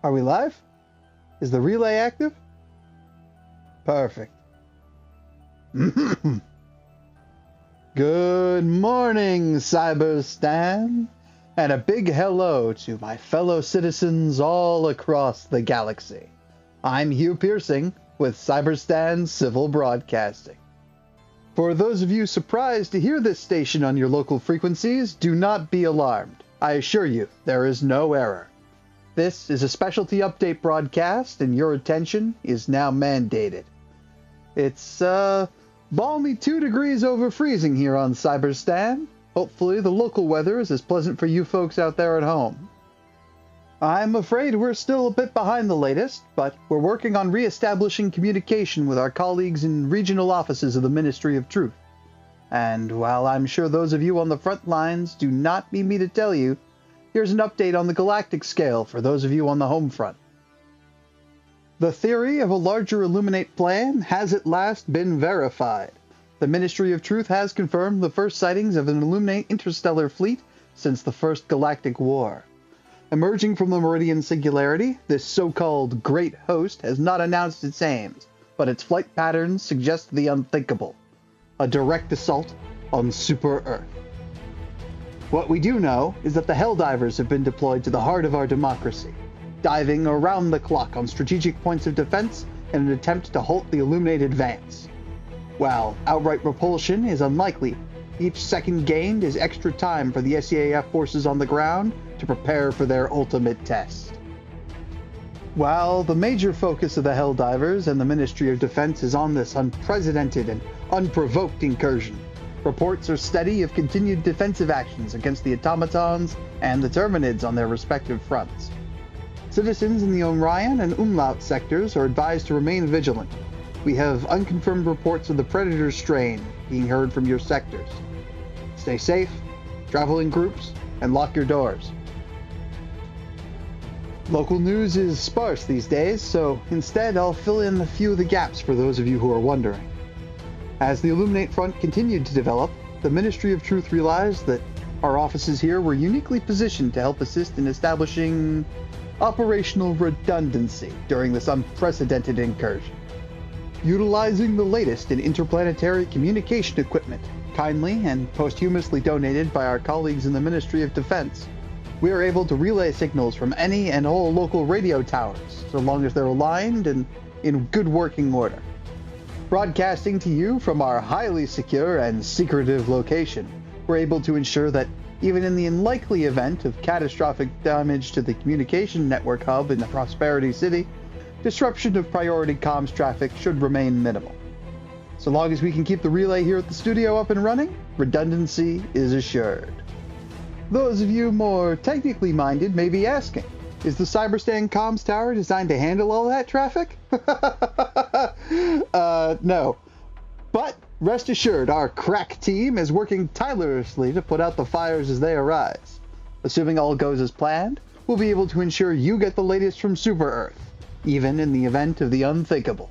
Are we live? Is the relay active? Perfect. Good morning, Cyberstan, and a big hello to my fellow citizens all across the galaxy. I'm Hugh Piercing with Cyberstan Civil Broadcasting. For those of you surprised to hear this station on your local frequencies, do not be alarmed. I assure you, there is no error. This is a specialty update broadcast, and your attention is now mandated. It's, balmy 2 degrees over freezing here on Cyberstan. Hopefully the local weather is as pleasant for you folks out there at home. I'm afraid we're still a bit behind the latest, but we're working on re-establishing communication with our colleagues in regional offices of the Ministry of Truth. And while I'm sure those of you on the front lines do not need me to tell you, here's an update on the galactic scale for those of you on the home front. The theory of a larger Illuminate plan has at last been verified. The Ministry of Truth has confirmed the first sightings of an Illuminate interstellar fleet since the First Galactic War. Emerging from the Meridian Singularity, this so-called Great Host has not announced its aims, but its flight patterns suggest the unthinkable: a direct assault on Super Earth. What we do know is that the Helldivers have been deployed to the heart of our democracy, diving around the clock on strategic points of defense in an attempt to halt the Illuminate advance. While outright repulsion is unlikely, each second gained is extra time for the SEAF forces on the ground to prepare for their ultimate test. While the major focus of the Helldivers and the Ministry of Defense is on this unprecedented and unprovoked incursion, reports are steady of continued defensive actions against the automatons and the Terminids on their respective fronts. Citizens in the Orion and Umlaut sectors are advised to remain vigilant. We have unconfirmed reports of the Predator strain being heard from your sectors. Stay safe, travel in groups, and lock your doors. Local news is sparse these days, so instead I'll fill in a few of the gaps for those of you who are wondering. As the Illuminate front continued to develop, the Ministry of Truth realized that our offices here were uniquely positioned to help assist in establishing operational redundancy during this unprecedented incursion. Utilizing the latest in interplanetary communication equipment, kindly and posthumously donated by our colleagues in the Ministry of Defense, we are able to relay signals from any and all local radio towers, so long as they're aligned and in good working order. Broadcasting to you from our highly secure and secretive location, we're able to ensure that even in the unlikely event of catastrophic damage to the communication network hub in the Prosperity City, disruption of priority comms traffic should remain minimal. So long as we can keep the relay here at the studio up and running, redundancy is assured. Those of you more technically minded may be asking, is the Cyberstan comms tower designed to handle all that traffic? No. But rest assured, our crack team is working tirelessly to put out the fires as they arise. Assuming all goes as planned, we'll be able to ensure you get the latest from Super Earth, even in the event of the unthinkable.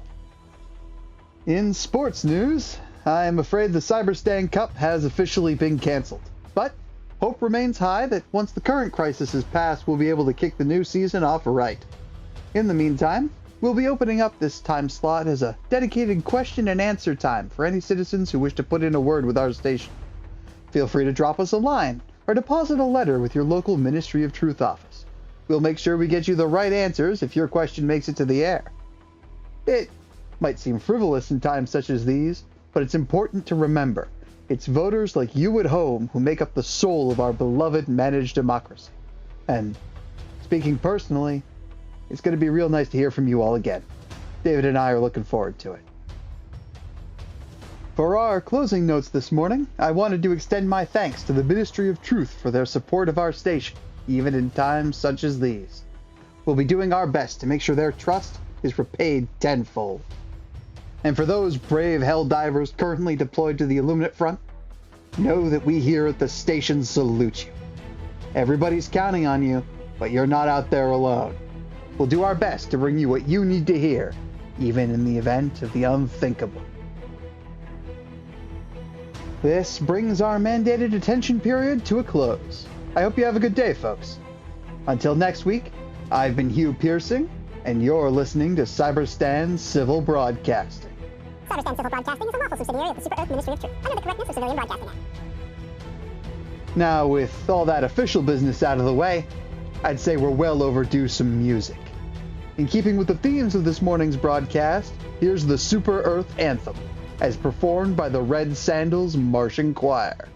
In sports news, I'm afraid the Cyberstan Cup has officially been cancelled, but hope remains high that once the current crisis is passed, we'll be able to kick the new season off right. In the meantime, we'll be opening up this time slot as a dedicated question and answer time for any citizens who wish to put in a word with our station. Feel free to drop us a line or deposit a letter with your local Ministry of Truth office. We'll make sure we get you the right answers if your question makes it to the air. It might seem frivolous in times such as these, but it's important to remember it's voters like you at home who make up the soul of our beloved managed democracy. And speaking personally, it's going to be real nice to hear from you all again. David and I are looking forward to it. For our closing notes this morning, I wanted to extend my thanks to the Ministry of Truth for their support of our station, even in times such as these. We'll be doing our best to make sure their trust is repaid tenfold. And for those brave Helldivers currently deployed to the Illuminate front, know that we here at the station salute you. Everybody's counting on you, but you're not out there alone. We'll do our best to bring you what you need to hear, even in the event of the unthinkable. This brings our mandated attention period to a close. I hope you have a good day, folks. Until next week, I've been Hugh Piercing, and you're listening to Cyberstan Civil Broadcasting. Cyberstan Civil Broadcasting is a lawful subsidiary of the Super Earth Ministry of Truth, under the correctness of Civilian Broadcasting Act. Now, with all that official business out of the way, I'd say we're well overdue some music. In keeping with the themes of this morning's broadcast, here's the Super Earth Anthem, as performed by the Red Sandals Marching Choir.